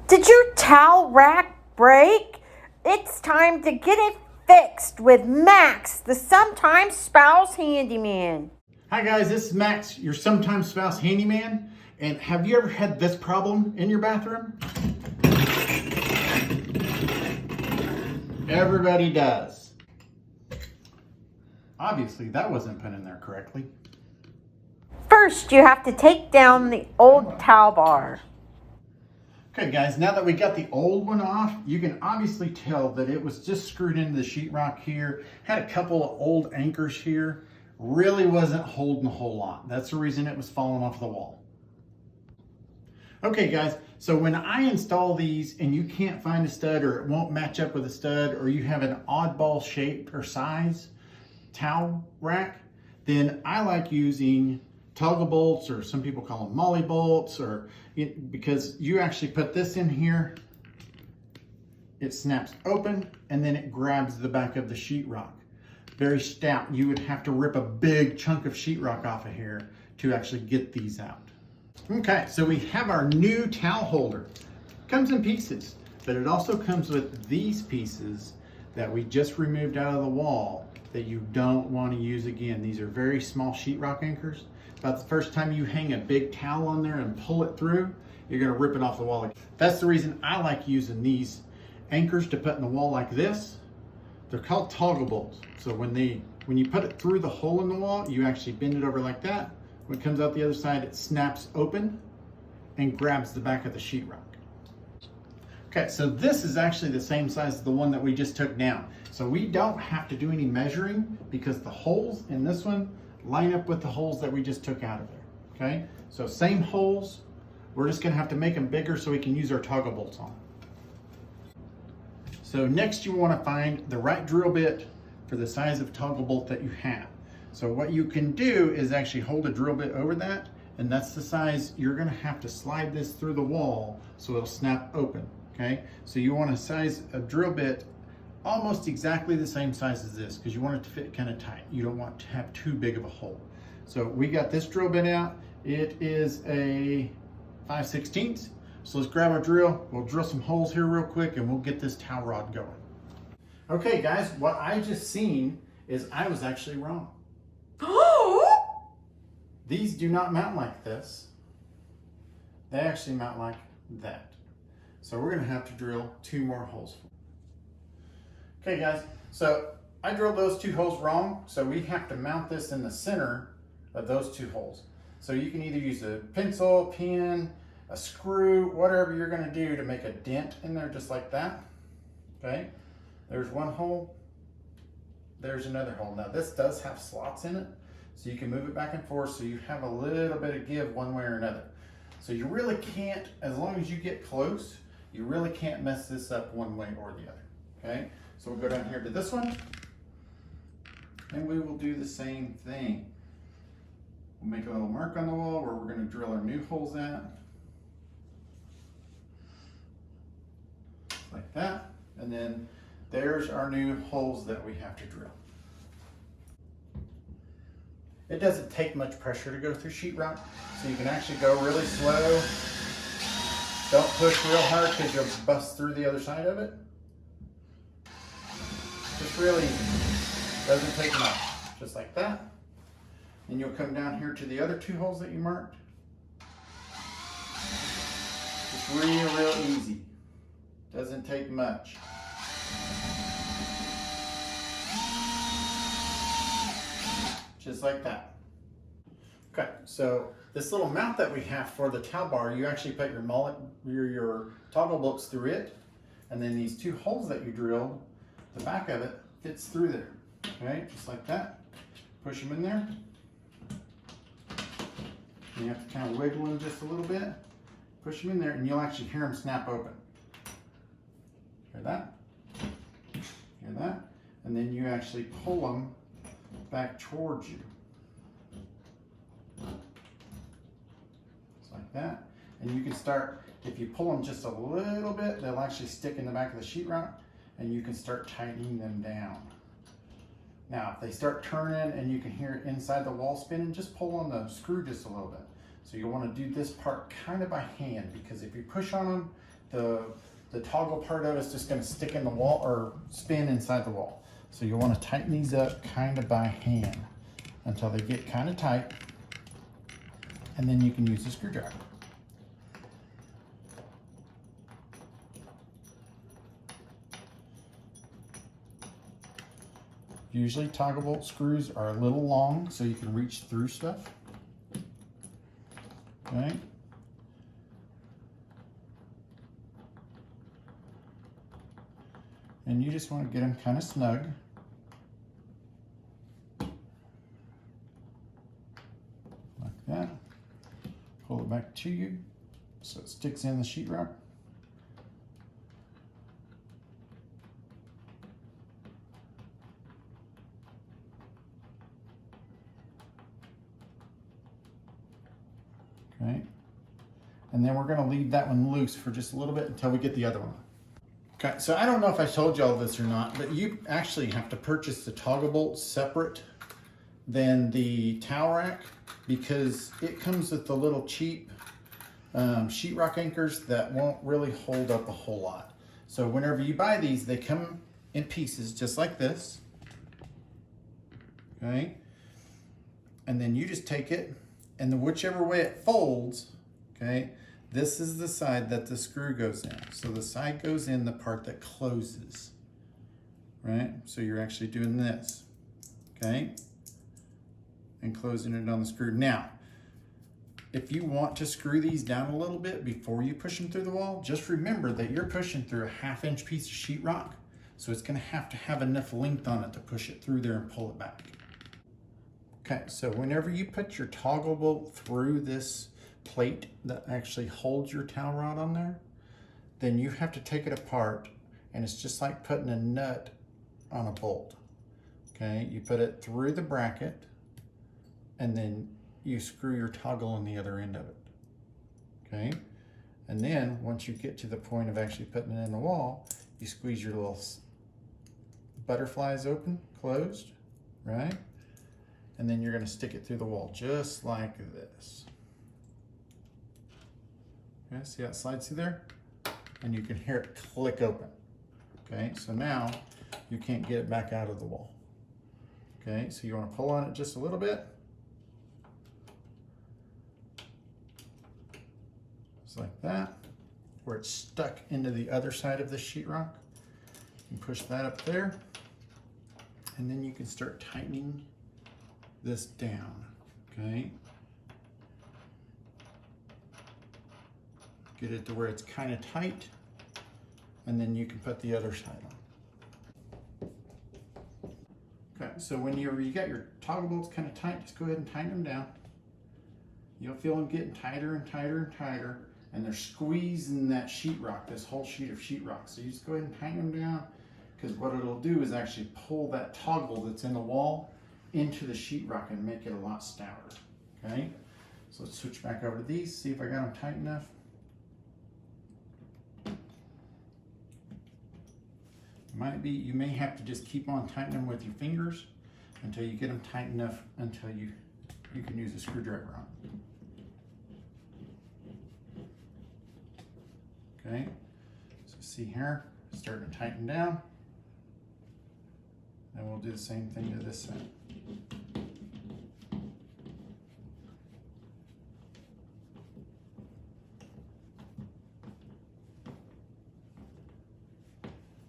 Did your towel rack break? It's time to get it fixed with Max, the sometimes spouse handyman. Hi guys, this is Max, your sometimes spouse handyman. And have you ever had this problem in your bathroom? Everybody does. Obviously, that wasn't put in there correctly. First, you have to take down the old towel bar. Okay guys, now that we got the old one off, you can obviously tell that it was just screwed into the sheetrock here. Had a couple of old anchors here. Really wasn't holding a whole lot. That's the reason it was falling off the wall. Okay guys, so when I install these and you can't find a stud or it won't match up with a stud or you have an oddball shape or size towel rack, then I like using toggle bolts, or some people call them molly bolts, because you actually put this in here, it snaps open and then it grabs the back of the sheetrock. Very stout. You would have to rip a big chunk of sheetrock off of here to actually get these out. Okay, so we have our new towel holder. Comes in pieces, but it also comes with these pieces that we just removed out of the wall that you don't want to use again. These are very small sheetrock anchors. About the first time you hang a big towel on there and pull it through, you're gonna rip it off the wall. That's the reason I like using these anchors to put in the wall like this. They're called toggle bolts. So when you put it through the hole in the wall, you actually bend it over like that. When it comes out the other side, it snaps open and grabs the back of the sheetrock. Okay, so this is actually the same size as the one that we just took down. So we don't have to do any measuring because the holes in this one line up with the holes that we just took out of there, okay? So same holes, we're just gonna have to make them bigger so we can use our toggle bolts on. So next you wanna find the right drill bit for the size of toggle bolt that you have. So what you can do is actually hold a drill bit over that, and that's the size you're gonna have to slide this through the wall so it'll snap open, okay? So you want to size a drill bit almost exactly the same size as this because you want it to fit kind of tight. You don't want to have too big of a hole. So we got this drill bit out. It is a 5/16. So let's grab our drill. We'll drill some holes here real quick and we'll get this towel rod going. Okay guys, what I just seen is I was actually wrong. These do not mount like this. They actually mount like that. So we're gonna have to drill 2 more holes. Okay guys, so I drilled those 2 holes wrong, so we have to mount this in the center of those 2 holes. So you can either use a pencil, pin, a screw, whatever you're gonna do to make a dent in there just like that. Okay, there's one hole, there's another hole. Now this does have slots in it, so you can move it back and forth so you have a little bit of give one way or another. So you really can't, as long as you get close, you really can't mess this up one way or the other, okay? So we'll go down here to this one, and we will do the same thing. We'll make a little mark on the wall where we're gonna drill our new holes at. Like that, and then there's our new holes that we have to drill. It doesn't take much pressure to go through sheetrock, so you can actually go really slow. Don't push real hard because you'll bust through the other side of it. Just really easy. Doesn't take much. Just like that. And you'll come down here to the other 2 holes that you marked. Just real easy. Doesn't take much. Just like that. Okay, so this little mount that we have for the towel bar, you actually put your toggle bolts through it, and then these 2 holes that you drilled, the back of it fits through there. Okay, just like that. Push them in there. And you have to kind of wiggle them just a little bit. Push them in there, and you'll actually hear them snap open. Hear that? Hear that? And then you actually pull them back towards you. Just like that. And you can start, if you pull them just a little bit, they'll actually stick in the back of the sheetrock, and you can start tightening them down. Now, if they start turning and you can hear it inside the wall spinning, just pull on the screw just a little bit. So you'll want to do this part kind of by hand, because if you push on them, the toggle part of it's just going to stick in the wall or spin inside the wall. So you'll want to tighten these up kind of by hand until they get kind of tight, and then you can use a screwdriver. Usually toggle bolt screws are a little long so you can reach through stuff. Okay. And you just want to get them kind of snug. Like that. Pull it back to you so it sticks in the sheetrock. Okay. And then we're going to leave that one loose for just a little bit until we get the other one. Okay, so I don't know if I told you all this or not, but you actually have to purchase the toggle bolts separate than the towel rack because it comes with the little cheap sheetrock anchors that won't really hold up a whole lot. So whenever you buy these, they come in pieces just like this. Okay, and then you just take it, and then whichever way it folds, okay, this is the side that the screw goes in. So the side goes in the part that closes, right? So you're actually doing this, okay? And closing it on the screw. Now, if you want to screw these down a little bit before you push them through the wall, just remember that you're pushing through a 1/2 inch piece of sheetrock. So it's gonna have to have enough length on it to push it through there and pull it back. Okay, so whenever you put your toggle bolt through this plate that actually holds your towel rod on there, then you have to take it apart, and it's just like putting a nut on a bolt. Okay, you put it through the bracket, and then you screw your toggle on the other end of it. Okay, and then once you get to the point of actually putting it in the wall, you squeeze your little butterflies open, closed, right? And then you're going to stick it through the wall just like this. Okay, see how it slides through there? And you can hear it click open. Okay, so now you can't get it back out of the wall. Okay, so you want to pull on it just a little bit. Just like that, where it's stuck into the other side of the sheetrock. You can push that up there, and then you can start tightening this down, okay? Get it to where it's kind of tight, and then you can put the other side on. Okay, so when you got your toggle bolts kind of tight, just go ahead and tighten them down. You'll feel them getting tighter and tighter and tighter, and they're squeezing that sheetrock, this whole sheet of sheetrock. So you just go ahead and tighten them down, because what it'll do is actually pull that toggle that's in the wall into the sheetrock and make it a lot stouter, okay? So let's switch back over to these, see if I got them tight enough. You may have to just keep on tightening them with your fingers until you get them tight enough until you can use a screwdriver on it. Okay, so see here, starting to tighten down. And we'll do the same thing to this side.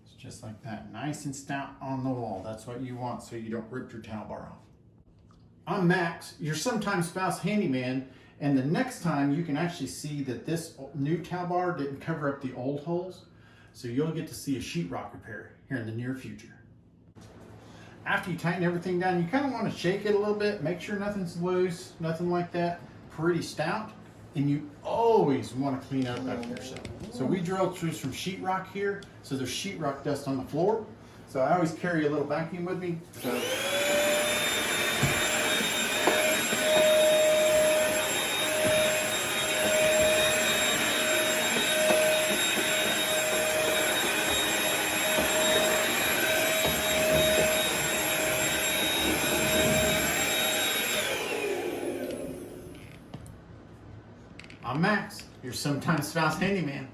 It's just like that, nice and stout on the wall. That's what you want so you don't rip your towel bar off. I'm Max, your sometime spouse handyman, and the next time you can actually see that this new towel bar didn't cover up the old holes, so you'll get to see a sheetrock repair here in the near future. After you tighten everything down, you kind of want to shake it a little bit, make sure nothing's loose, nothing like that, pretty stout, and you always want to clean up after yourself. So we drilled through some sheetrock here, so there's sheetrock dust on the floor, so I always carry a little vacuum with me. So I'm Max, your sometime spouse handyman.